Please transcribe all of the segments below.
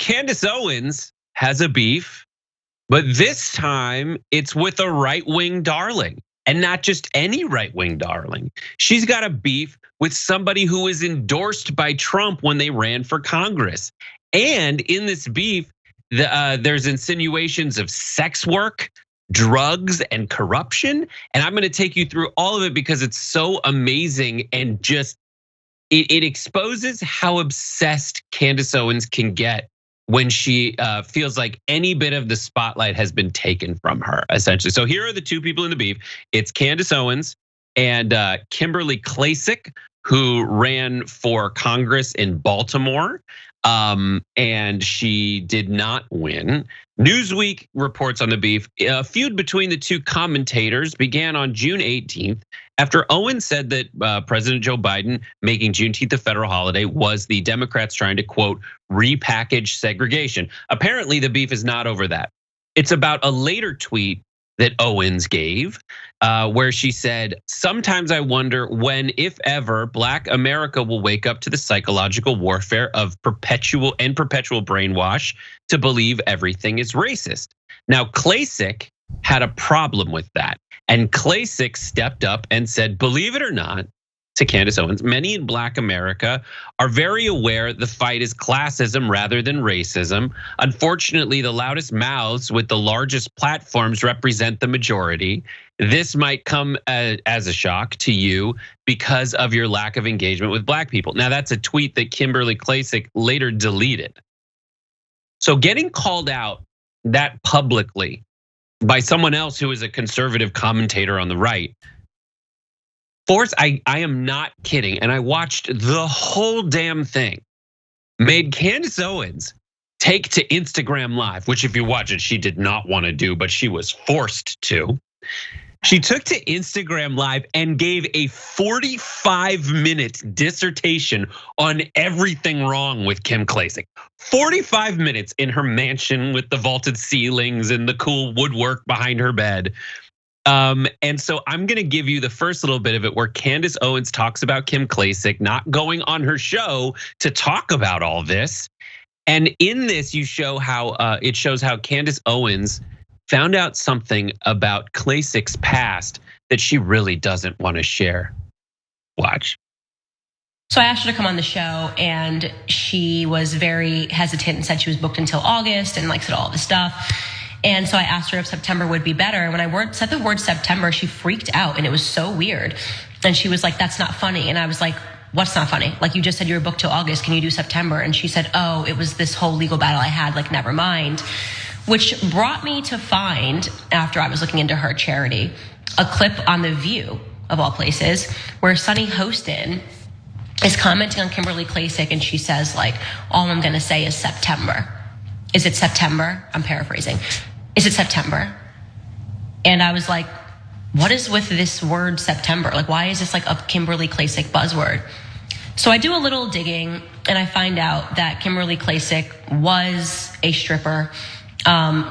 Candace Owens has a beef, but this time it's with a right-wing darling. And not just any right-wing darling. She's got a beef with somebody who was endorsed by Trump when they ran for Congress. And in this beef, there's insinuations of sex work, drugs, and corruption. And I'm gonna take you through all of it because it's so amazing and just, it exposes how obsessed Candace Owens can get when she feels like any bit of the spotlight has been taken from her, essentially. So here are the two people in the beef. It's Candace Owens and Kimberly Klacik, who ran for Congress in Baltimore. And she did not win. Newsweek reports on the beef. A feud between the two commentators began on June 18th after Owens said that President Joe Biden making Juneteenth a federal holiday was the Democrats trying to, quote, repackage segregation. Apparently the beef is not over that. It's about a later tweet that Owens gave, where she said, "Sometimes I wonder when, if ever, Black America will wake up to the psychological warfare of perpetual brainwash to believe everything is racist." Now, Klacik had a problem with that. And Klacik stepped up and said, believe it or not, to Candace Owens, many in Black America are very aware the fight is classism rather than racism. Unfortunately, the loudest mouths with the largest platforms represent the majority. This might come as a shock to you because of your lack of engagement with Black people. Now, that's a tweet that Kimberly Klacik later deleted. So getting called out that publicly by someone else who is a conservative commentator on the right, I am not kidding, and I watched the whole damn thing, made Candace Owens take to Instagram Live, which if you watch it, she did not want to do, but she was forced to. She took to Instagram Live and gave a 45-minute dissertation on everything wrong with Kim Klacik. 45 minutes in her mansion with the vaulted ceilings and the cool woodwork behind her bed. And so I'm gonna give you the first little bit of it where Candace Owens talks about Kim Klacik not going on her show to talk about all this. And in this, you show how it shows how Candace Owens found out something about Klacik's past that she really doesn't want to share. Watch. So I asked her to come on the show and she was very hesitant and said she was booked until August and like said all this stuff. And so I asked her if September would be better. And when I said the word September, she freaked out and it was so weird. And she was like, that's not funny. And I was like, what's not funny? Like you just said you were booked till August, can you do September? And she said, oh, it was this whole legal battle I had, like never mind. Which brought me to find, after I was looking into her charity, a clip on The View, of all places, where Sunny Hostin is commenting on Kimberly Klacik and she says like, all I'm gonna say is September. Is it September? I'm paraphrasing. Is it September? And I was like, what is with this word September? Like, why is this like a Kimberly Klacik buzzword? So I do a little digging and I find out that Kimberly Klacik was a stripper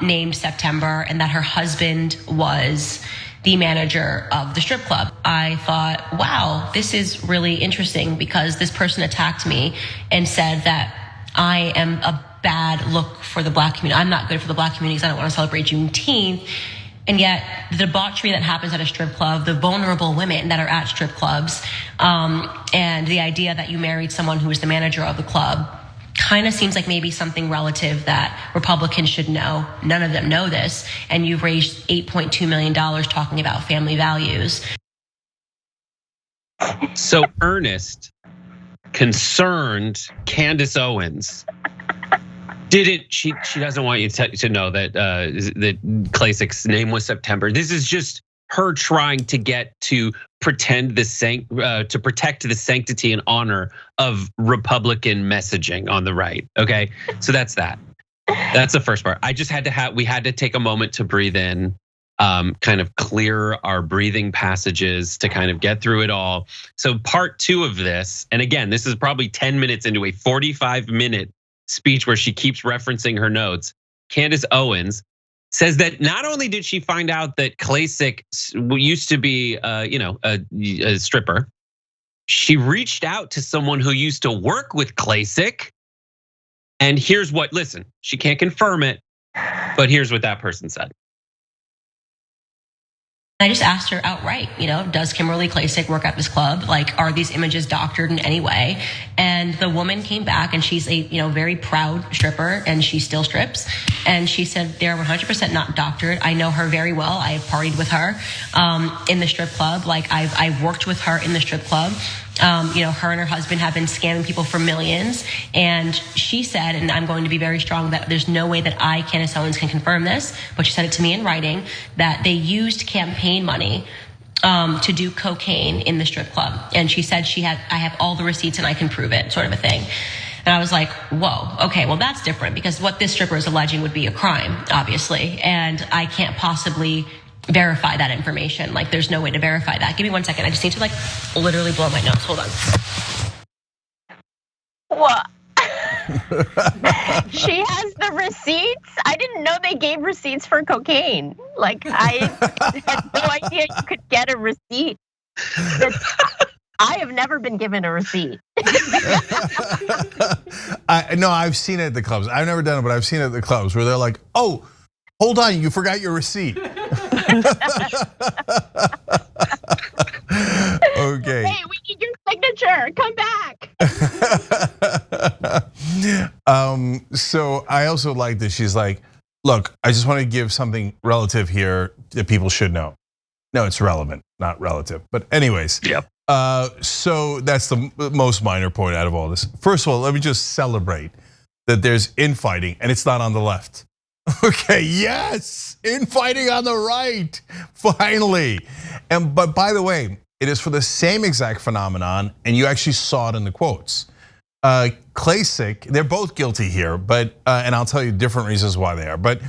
named September and that her husband was the manager of the strip club. I thought, wow, this is really interesting because this person attacked me and said that I am a bad look for the Black community. I'm not good for the Black communities. I don't want to celebrate Juneteenth. And yet the debauchery that happens at a strip club, the vulnerable women that are at strip clubs, and the idea that you married someone who was the manager of the club kind of seems like maybe something relative that Republicans should know. None of them know this. And you've raised $8.2 million talking about family values. So earnest, concerned Candace Owens she doesn't want you to know that that Klacik's name was September. This is just her trying to get to protect the sanctity and honor of Republican messaging on the right. Okay, so that's that. That's the first part. I just had to we had to take a moment to breathe in, kind of clear our breathing passages to kind of get through it all. So part two of this, and again, this is probably 10 minutes into a 45-minute speech where she keeps referencing her notes. Candace Owens says that not only did she find out that Klacik used to be, a stripper, she reached out to someone who used to work with Klacik And here's what, listen, she can't confirm it, but here's what that person said. I just asked her outright, does Kimberly Klacik work at this club? Like, are these images doctored in any way? And the woman came back, and she's a, very proud stripper, and she still strips. And she said they're 100% not doctored. I know her very well. I have partied with her in the strip club. Like, I've worked with her in the strip club. Her and her husband have been scamming people for millions. And she said, and I'm going to be very strong, that there's no way that I, Candace Owens, can confirm this, but she said it to me in writing, that they used campaign money to do cocaine in the strip club. And she said I have all the receipts and I can prove it, sort of a thing. And I was like, whoa, okay, well, that's different, because what this stripper is alleging would be a crime, obviously. And I can't possibly verify that information. Like, there's no way to verify that. Give me 1 second. I just need to literally blow my nose. Hold on. What? She has the receipts? I didn't know they gave receipts for cocaine. Like, I had no idea you could get a receipt. I have never been given a receipt. No, I've seen it at the clubs. I've never done it, but I've seen it at the clubs where they're like, oh, hold on, you forgot your receipt. Okay. Hey, we need your signature. Come back. So I also like this. She's like, look, I just want to give something relative here that people should know. No, it's relevant, not relative. But anyways. Yep. So that's the most minor point out of all this. First of all, let me just celebrate that there's infighting and it's not on the left. Okay, yes, infighting on the right, finally. But by the way, it is for the same exact phenomenon, and you actually saw it in the quotes. Klacik, they're both guilty here, but and I'll tell you different reasons why they are. But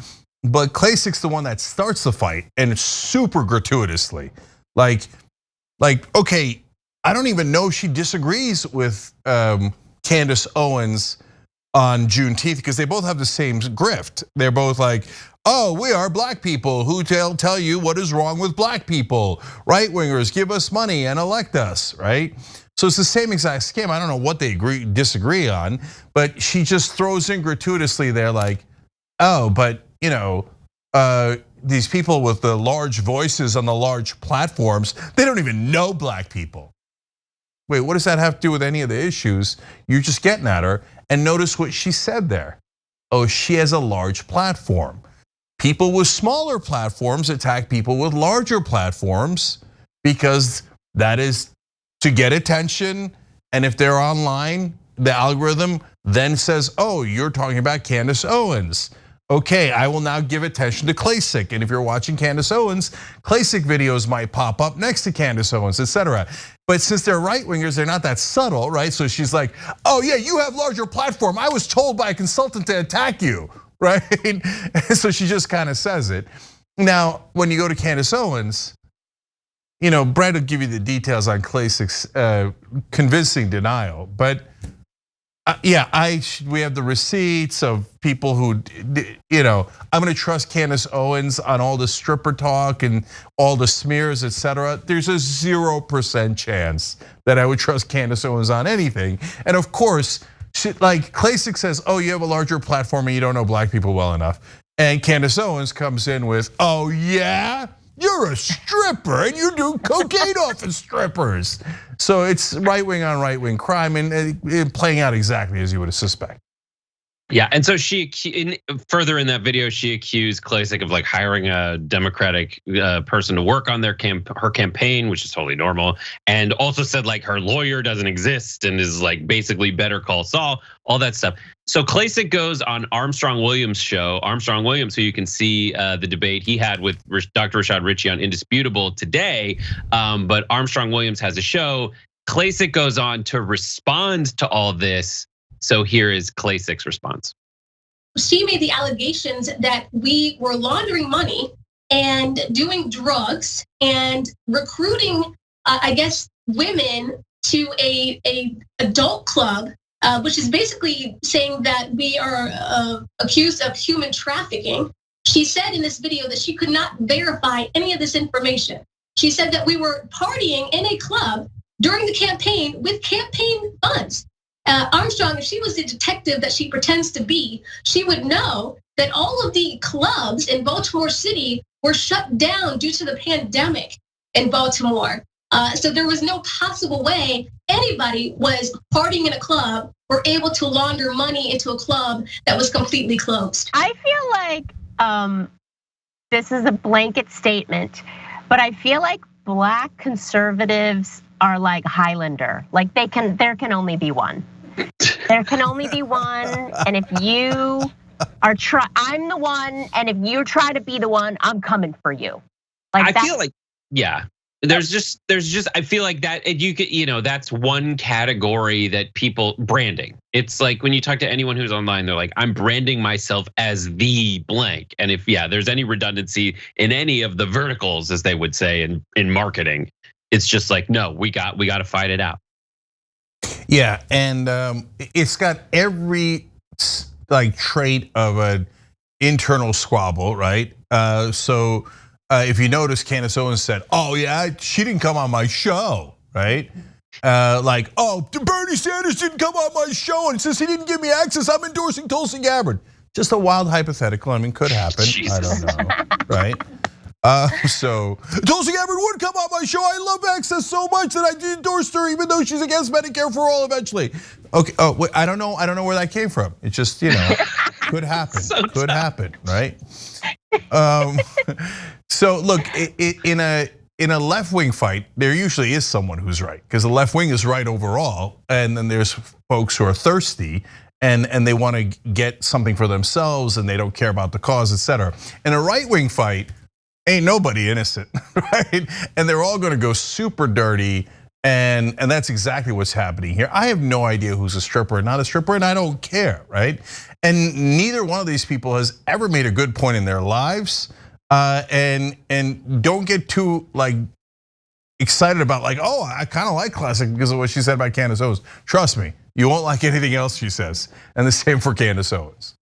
Klacik's the one that starts the fight, and it's super gratuitously. Like, okay, I don't even know if she disagrees with Candace Owens on Juneteenth, because they both have the same grift. They're both like, oh, we are black people who tell you what is wrong with black people. Right wingers give us money and elect us, right? So it's the same exact scam. I don't know what they disagree on, but she just throws in gratuitously there like, oh, but these people with the large voices on the large platforms, they don't even know black people. Wait, what does that have to do with any of the issues? You're just getting at her. And notice what she said there. Oh, she has a large platform. People with smaller platforms attack people with larger platforms because that is to get attention. And if they're online, the algorithm then says, oh, you're talking about Candace Owens. Okay, I will now give attention to Klacik. And if you're watching Candace Owens, Klacik videos might pop up next to Candace Owens, etc. But since they're right wingers, they're not that subtle, right? So she's like, oh yeah, you have larger platform. I was told by a consultant to attack you, right? So she just kind of says it. Now, when you go to Candace Owens, Brad will give you the details on Klacik's convincing denial, but yeah, we have the receipts of people who, I'm gonna trust Candace Owens on all the stripper talk and all the smears, etc. There's a 0% chance that I would trust Candace Owens on anything. And of course, like Klacik says, oh, you have a larger platform and you don't know black people well enough. And Candace Owens comes in with, oh yeah? You're a stripper and you do cocaine off of strippers. So it's right wing on right wing crime and playing out exactly as you would suspect. Yeah, and so further in that video, she accused Klacik of hiring a Democratic person to work on her campaign, which is totally normal, and also said her lawyer doesn't exist and is basically Better Call Saul, all that stuff. So Klacik goes on Armstrong Williams' show, Armstrong Williams, who you can see the debate he had with Dr. Rashad Ritchie on Indisputable today, but Armstrong Williams has a show. Klacik goes on to respond to all this. So here is Klacik's response. She made the allegations that we were laundering money and doing drugs and recruiting, I guess, women to a adult club, which is basically saying that we are accused of human trafficking. She said in this video that she could not verify any of this information. She said that we were partying in a club during the campaign with campaign funds. Armstrong, if she was the detective that she pretends to be, she would know that all of the clubs in Baltimore City were shut down due to the pandemic in Baltimore. So there was no possible way anybody was partying in a club or able to launder money into a club that was completely closed. I feel like this is a blanket statement, but I feel like Black conservatives are like Highlander. Like there can only be one. There can only be one, and if you are I'm the one, and if you try to be the one, I'm coming for you. Like I feel like, yeah. There's just I feel like that you could, that's one category that people branding. It's like when you talk to anyone who's online, they're like, I'm branding myself as the blank. And if there's any redundancy in any of the verticals, as they would say in marketing, it's just like, no, we got to fight it out. Yeah, and it's got every like trait of an internal squabble, right? So if you notice, Candace Owens said, "Oh yeah, she didn't come on my show," right? Like, "Oh, Bernie Sanders didn't come on my show, and since he didn't give me access, I'm endorsing Tulsi Gabbard." Just a wild hypothetical. I mean, could happen. Jesus. I don't know, right? So Tulsi Gabbard would come on my show. I love Access so much that I endorsed her, even though she's against Medicare for all eventually. Okay. Oh, wait, I don't know where that came from. It just could happen. Could happen, right? So look, in a left-wing fight, there usually is someone who's right, because the left wing is right overall, and then there's folks who are thirsty and they want to get something for themselves, and they don't care about the cause, etc. In a right-wing fight, ain't nobody innocent, right? And they're all going to go super dirty, and that's exactly what's happening here. I have no idea who's a stripper or not a stripper, and I don't care, right? And neither one of these people has ever made a good point in their lives. And don't get too like excited about like, oh, I kind of like Classic because of what she said about Candace Owens. Trust me, you won't like anything else she says. And the same for Candace Owens.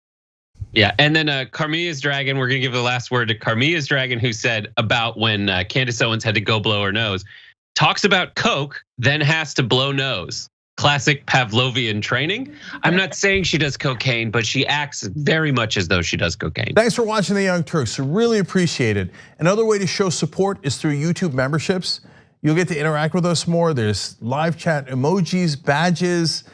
Yeah, and then Carmilla's Dragon, we're gonna give the last word to Carmilla's Dragon, who said about when Candace Owens had to go blow her nose, talks about Coke, then has to blow nose. Classic Pavlovian training. I'm not saying she does cocaine, but she acts very much as though she does cocaine. Thanks for watching The Young Turks, really appreciate it. Another way to show support is through YouTube memberships. You'll get to interact with us more. There's live chat emojis, badges.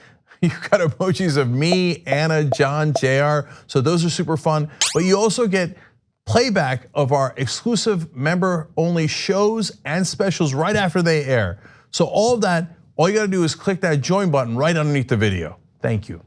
You've got emojis of me, Anna, John, JR. So those are super fun. But you also get playback of our exclusive member-only shows and specials right after they air. So all of that, all you gotta do is click that join button right underneath the video. Thank you.